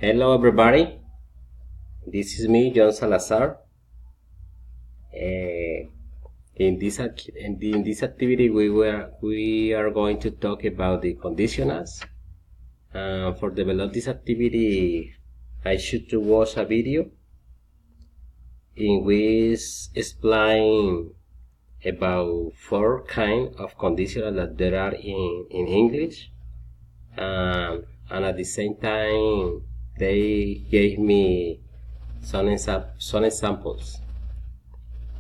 Hello everybody, this is me, John Salazar. In this activity we are going to talk about the conditionals. For develop this activity, I should watch a video in which explain about 4 kinds of conditionals that there are in English, and at the same time they gave me some examples.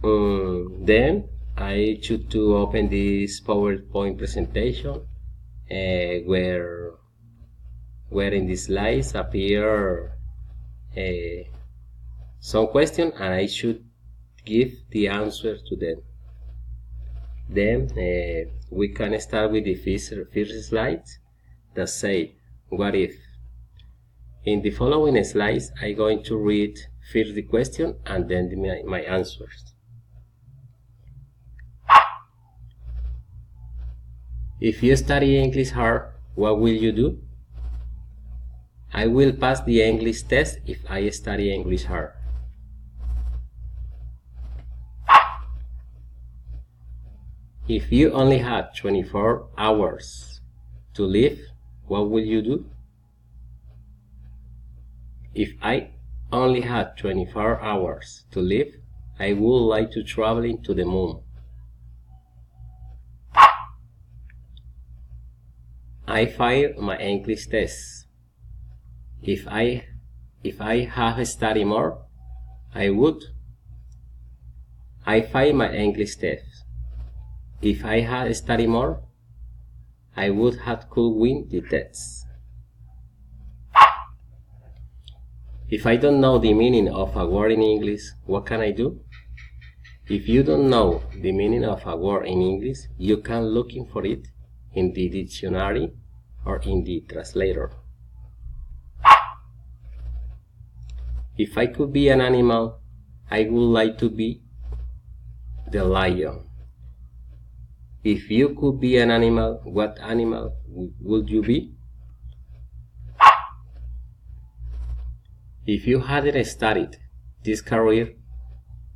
Then I choose to open this PowerPoint presentation where in the slides appear some questions, and I should give the answer to them. Then we can start with the first slide that say, what if? In the following slides, I'm going to read first the question and then my answers. If you study English hard, what will you do? I will pass the English test if I study English hard. If you only had 24 hours to live, what will you do? If I only had 24 hours to live, I would like to travel to the moon. I failed my English test. If I have studied more, I would. I failed my English test. If I had studied more, I would have could win the test. If I don't know the meaning of a word in English, what can I do? If you don't know the meaning of a word in English, you can look for it in the dictionary or in the translator. If I could be an animal, I would like to be the lion. If you could be an animal, what animal would you be? If you hadn't studied this career,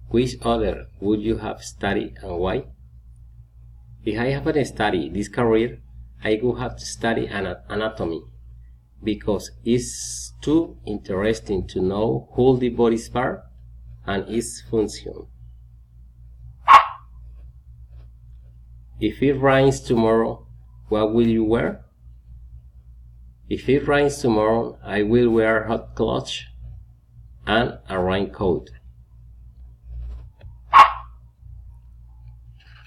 which other would you have studied and why? If I haven't studied this career, I would have to study anatomy, because it's too interesting to know all the body's part and its function. If it rains tomorrow, what will you wear? If it rains tomorrow, I will wear hot clothes and a raincoat.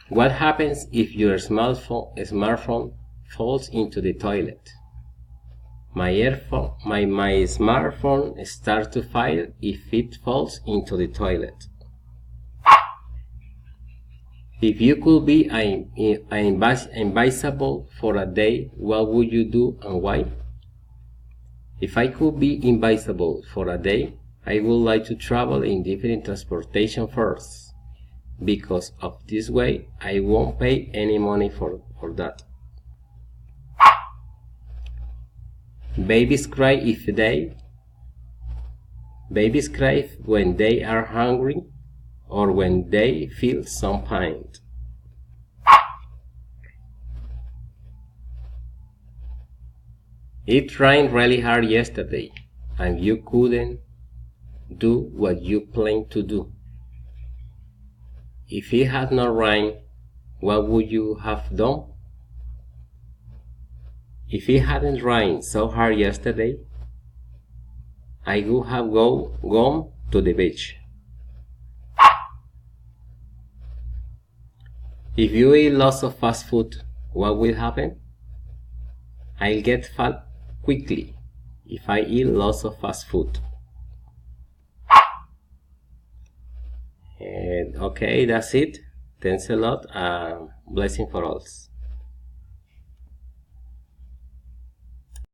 What happens if your smartphone falls into the toilet? My smartphone starts to fire if it falls into the toilet. If you could be invisible for a day, what would you do and why? If I could be invisible for a day, I would like to travel in different transportation first, because of this way I won't pay any money for that. Babies cry when they are hungry or when they feel some pain. It rained really hard yesterday, and you couldn't do what you planned to do. If it had not rained, what would you have done? If it hadn't rained so hard yesterday, I would have gone to the beach. If you eat lots of fast food, what will happen? I'll get fat quickly if I eat lots of fast food. And okay, that's it. Thanks a lot. Blessing for all.